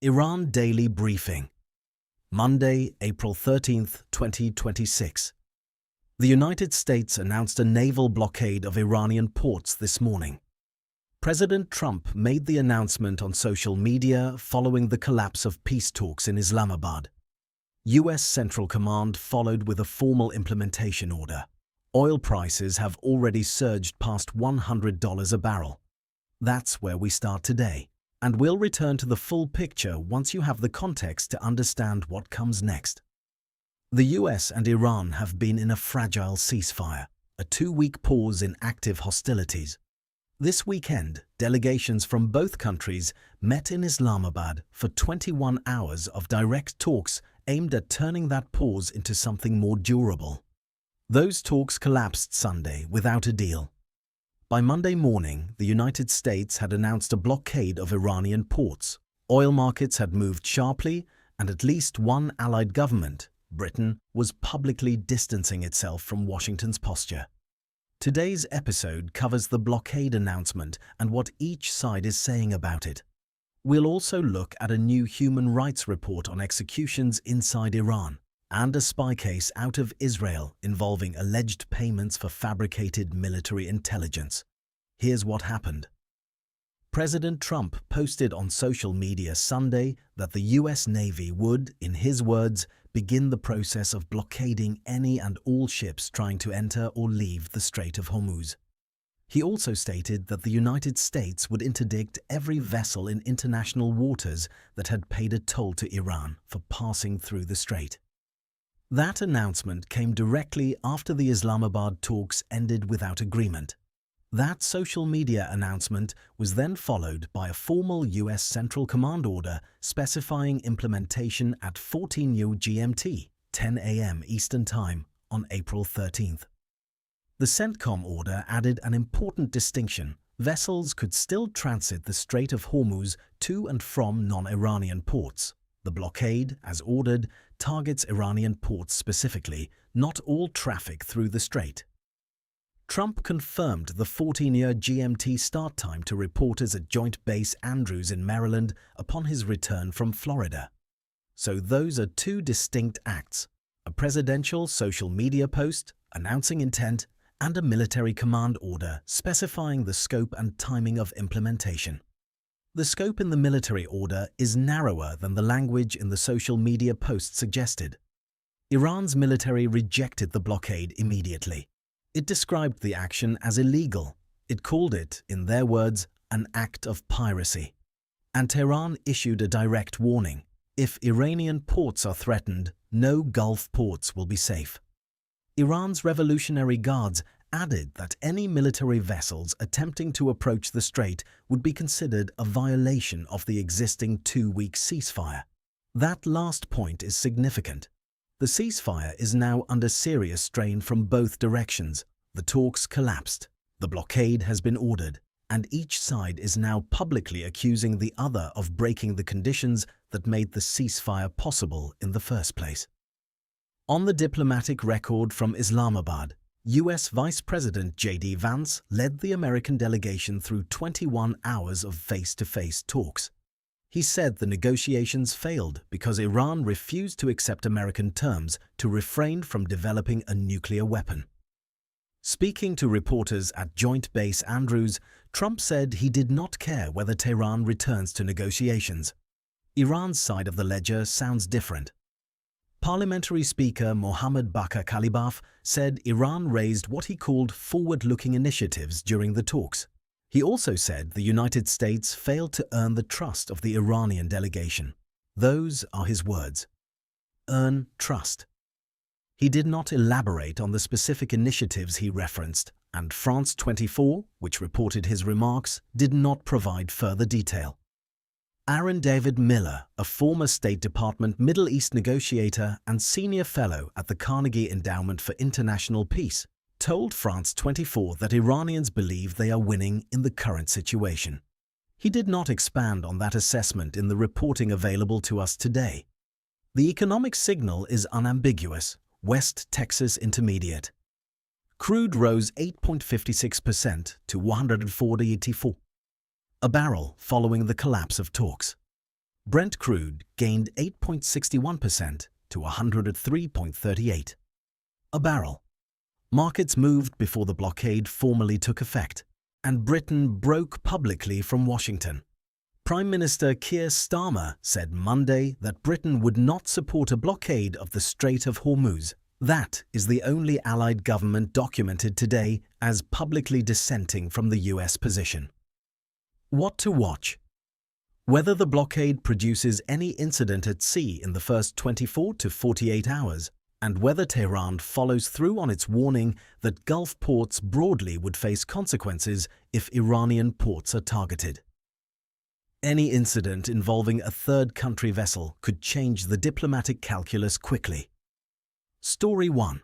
Iran Daily Briefing, Monday, April 13, 2026. The United States announced a naval blockade of Iranian ports this morning. President Trump made the announcement on social media following the collapse of peace talks in Islamabad. U.S. Central Command followed with a formal implementation order. Oil prices have already surged past $100 a barrel. That's where we start today, and we'll return to the full picture once you have the context to understand what comes next. The US and Iran have been in a fragile ceasefire, a 2-week pause in active hostilities. This weekend, delegations from both countries met in Islamabad for 21 hours of direct talks aimed at turning that pause into something more durable. Those talks collapsed Sunday without a deal. By Monday morning, the United States had announced a blockade of Iranian ports. Oil markets had moved sharply, and at least one allied government, Britain, was publicly distancing itself from Washington's posture. Today's episode covers the blockade announcement and what each side is saying about it. We'll also look at a new human rights report on executions inside Iran and a spy case out of Israel involving alleged payments for fabricated military intelligence. Here's what happened. President Trump posted on social media Sunday that the U.S. Navy would, in his words, begin the process of blockading any and all ships trying to enter or leave the Strait of Hormuz. He also stated that the United States would interdict every vessel in international waters that had paid a toll to Iran for passing through the strait. That announcement came directly after the Islamabad talks ended without agreement. That social media announcement was then followed by a formal U.S. Central Command order specifying implementation at 14 GMT, 10 a.m. Eastern Time, on April 13th. The CENTCOM order added an important distinction. Vessels could still transit the Strait of Hormuz to and from non-Iranian ports. The blockade, as ordered, targets Iranian ports specifically, not all traffic through the strait. Trump confirmed the 14-year GMT start time to reporters at Joint Base Andrews in Maryland upon his return from Florida. So those are two distinct acts: a presidential social media post announcing intent and a military command order specifying the scope and timing of implementation. The scope in the military order is narrower than the language in the social media post suggested. Iran's military rejected the blockade immediately. It described the action as illegal. It called it, in their words, an act of piracy. And Tehran issued a direct warning: if Iranian ports are threatened, no Gulf ports will be safe. Iran's Revolutionary Guards added that any military vessels attempting to approach the strait would be considered a violation of the existing 2-week ceasefire. That last point is significant. The ceasefire is now under serious strain from both directions. The talks collapsed, the blockade has been ordered, and each side is now publicly accusing the other of breaking the conditions that made the ceasefire possible in the first place. On the diplomatic record from Islamabad, U.S. Vice President J.D. Vance led the American delegation through 21 hours of face-to-face talks. He said the negotiations failed because Iran refused to accept American terms to refrain from developing a nuclear weapon. Speaking to reporters at Joint Base Andrews, Trump said he did not care whether Tehran returns to negotiations. Iran's side of the ledger sounds different. Parliamentary Speaker Mohammad Bakr Kalibaf said Iran raised what he called forward-looking initiatives during the talks. He also said the United States failed to earn the trust of the Iranian delegation. Those are his words. Earn trust. He did not elaborate on the specific initiatives he referenced, and France 24, which reported his remarks, did not provide further detail. Aaron David Miller, a former State Department Middle East negotiator and senior fellow at the Carnegie Endowment for International Peace, told France 24 that Iranians believe they are winning in the current situation. He did not expand on that assessment in the reporting available to us today. The economic signal is unambiguous: West Texas Intermediate. Crude rose 8.56% to $140.84 a barrel following the collapse of talks. Brent crude gained 8.61% to $103.38 a barrel. Markets moved before the blockade formally took effect, and Britain broke publicly from Washington. Prime Minister Keir Starmer said Monday that Britain would not support a blockade of the Strait of Hormuz. That is the only allied government documented today as publicly dissenting from the US position. What to watch? Whether the blockade produces any incident at sea in the first 24 to 48 hours, and whether Tehran follows through on its warning that Gulf ports broadly would face consequences if Iranian ports are targeted. Any incident involving a third country vessel could change the diplomatic calculus quickly. Story 1.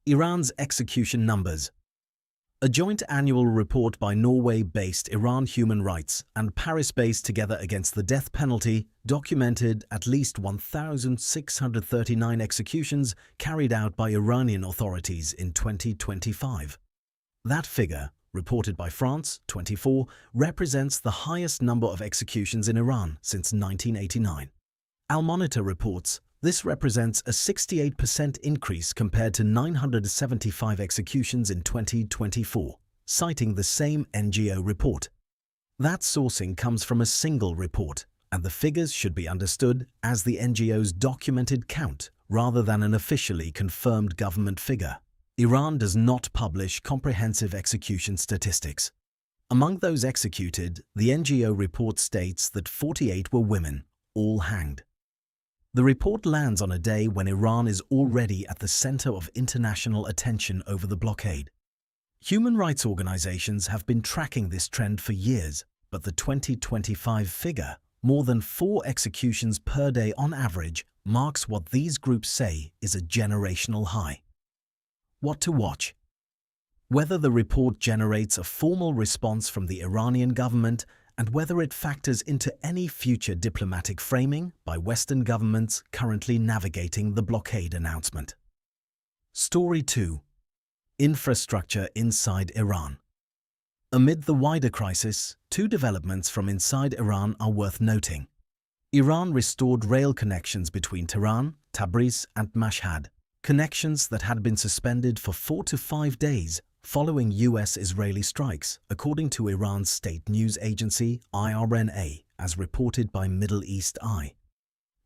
Iran's execution numbers. A joint annual report by Norway-based Iran Human Rights and Paris-based Together Against the Death Penalty documented at least 1,639 executions carried out by Iranian authorities in 2025. That figure, reported by France 24, represents the highest number of executions in Iran since 1989. Al-Monitor reports this represents a 68% increase compared to 975 executions in 2024, citing the same NGO report. That sourcing comes from a single report, and the figures should be understood as the NGO's documented count rather than an officially confirmed government figure. Iran does not publish comprehensive execution statistics. Among those executed, the NGO report states that 48 were women, all hanged. The report lands on a day when Iran is already at the center of international attention over the blockade. Human rights organizations have been tracking this trend for years, but the 2025 figure, more than 4 executions per day on average, marks what these groups say is a generational high. What to watch? Whether the report generates a formal response from the Iranian government and whether it factors into any future diplomatic framing by Western governments currently navigating the blockade announcement. Story 2. Infrastructure inside Iran. Amid the wider crisis, 2 developments from inside Iran are worth noting. Iran restored rail connections between Tehran, Tabriz, and Mashhad, connections that had been suspended for 4 to 5 days following US-Israeli strikes, according to Iran's state news agency IRNA, as reported by Middle East Eye.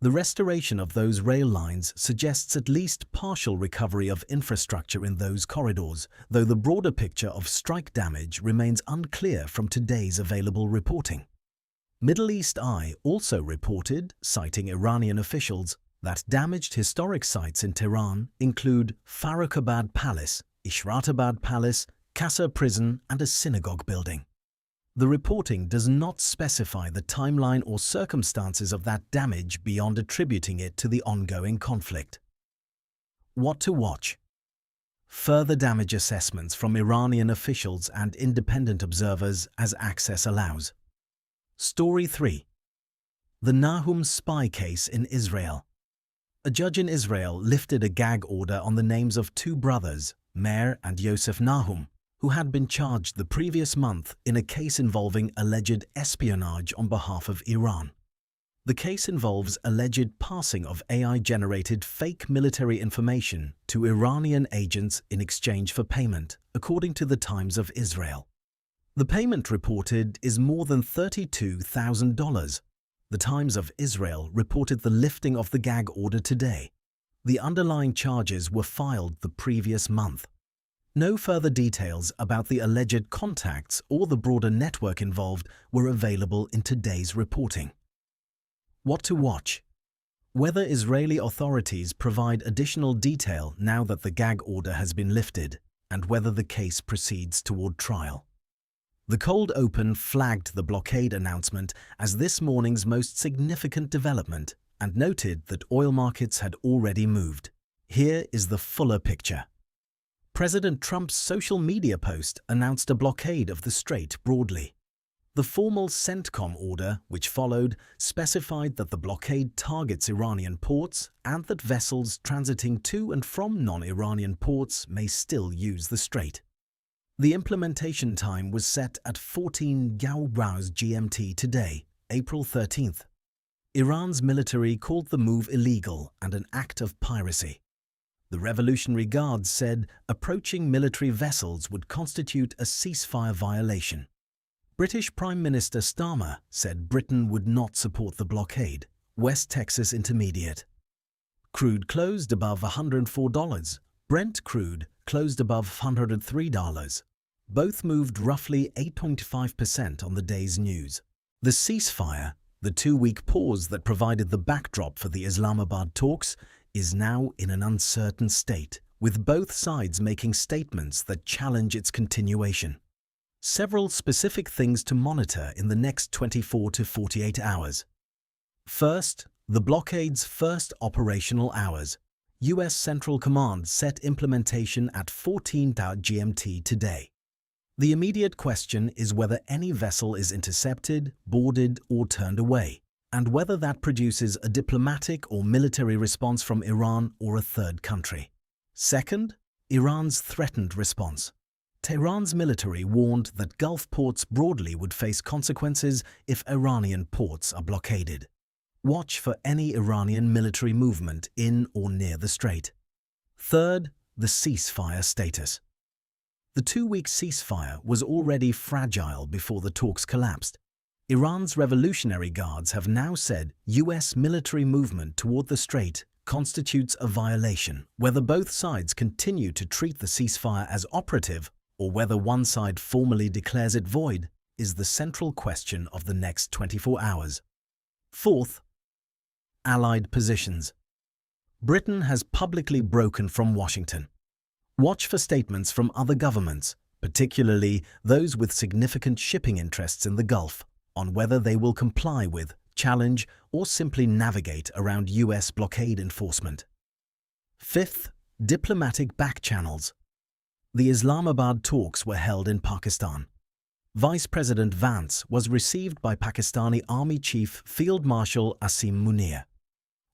The restoration of those rail lines suggests at least partial recovery of infrastructure in those corridors, though the broader picture of strike damage remains unclear from today's available reporting. Middle East Eye also reported, citing Iranian officials, that damaged historic sites in Tehran include Farrukhabad Palace, Ishratabad Palace, Qasr Prison, and a synagogue building. The reporting does not specify the timeline or circumstances of that damage beyond attributing it to the ongoing conflict. What to watch? Further damage assessments from Iranian officials and independent observers as access allows. Story 3. The Nahum spy case in Israel. A judge in Israel lifted a gag order on the names of 2 brothers, Meir and Yosef Nahum, who had been charged the previous month in a case involving alleged espionage on behalf of Iran. The case involves alleged passing of AI-generated fake military information to Iranian agents in exchange for payment, according to the Times of Israel. The payment reported is more than $32,000. The Times of Israel reported the lifting of the gag order today. The underlying charges were filed the previous month. No further details about the alleged contacts or the broader network involved were available in today's reporting. What to watch? Whether Israeli authorities provide additional detail now that the gag order has been lifted, and whether the case proceeds toward trial. The cold open flagged the blockade announcement as this morning's most significant development and noted that oil markets had already moved. Here is the fuller picture. President Trump's social media post announced a blockade of the Strait broadly. The formal CENTCOM order, which followed, specified that the blockade targets Iranian ports and that vessels transiting to and from non-Iranian ports may still use the Strait. The implementation time was set at 14 GMT today, April 13th. Iran's military called the move illegal and an act of piracy. The Revolutionary Guards said approaching military vessels would constitute a ceasefire violation. British Prime Minister Starmer said Britain would not support the blockade. West Texas Intermediate. Crude closed above $104. Brent crude closed above $103. Both moved roughly 8.5% on the day's news. The ceasefire, the two-week pause that provided the backdrop for the Islamabad talks, is now in an uncertain state, with both sides making statements that challenge its continuation. Several specific things to monitor in the next 24 to 48 hours. First, the blockade's first operational hours. U.S. Central Command set implementation at 14 GMT today. The immediate question is whether any vessel is intercepted, boarded, or turned away, and whether that produces a diplomatic or military response from Iran or a third country. Second, Iran's threatened response. Tehran's military warned that Gulf ports broadly would face consequences if Iranian ports are blockaded. Watch for any Iranian military movement in or near the Strait. Third, the ceasefire status. The two-week ceasefire was already fragile before the talks collapsed. Iran's Revolutionary Guards have now said U.S. military movement toward the Strait constitutes a violation. Whether both sides continue to treat the ceasefire as operative or whether one side formally declares it void is the central question of the next 24 hours. Fourth, Allied positions. Britain has publicly broken from Washington. Watch for statements from other governments, particularly those with significant shipping interests in the Gulf, on whether they will comply with, challenge, or simply navigate around U.S. blockade enforcement. Fifth, diplomatic backchannels. The Islamabad talks were held in Pakistan. Vice President Vance was received by Pakistani Army Chief Field Marshal Asim Munir.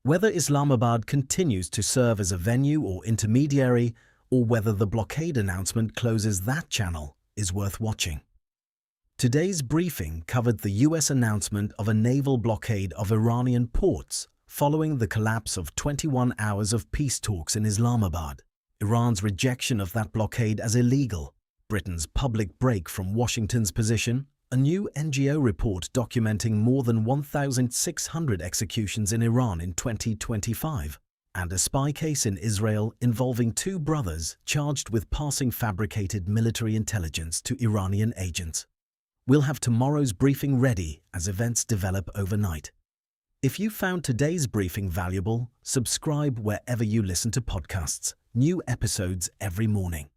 Whether Islamabad continues to serve as a venue or intermediary, or whether the blockade announcement closes that channel, is worth watching. Today's briefing covered the U.S. announcement of a naval blockade of Iranian ports following the collapse of 21 hours of peace talks in Islamabad, Iran's rejection of that blockade as illegal, Britain's public break from Washington's position, a new NGO report documenting more than 1,600 executions in Iran in 2025, and a spy case in Israel involving two brothers charged with passing fabricated military intelligence to Iranian agents. We'll have tomorrow's briefing ready as events develop overnight. If you found today's briefing valuable, subscribe wherever you listen to podcasts. New episodes every morning.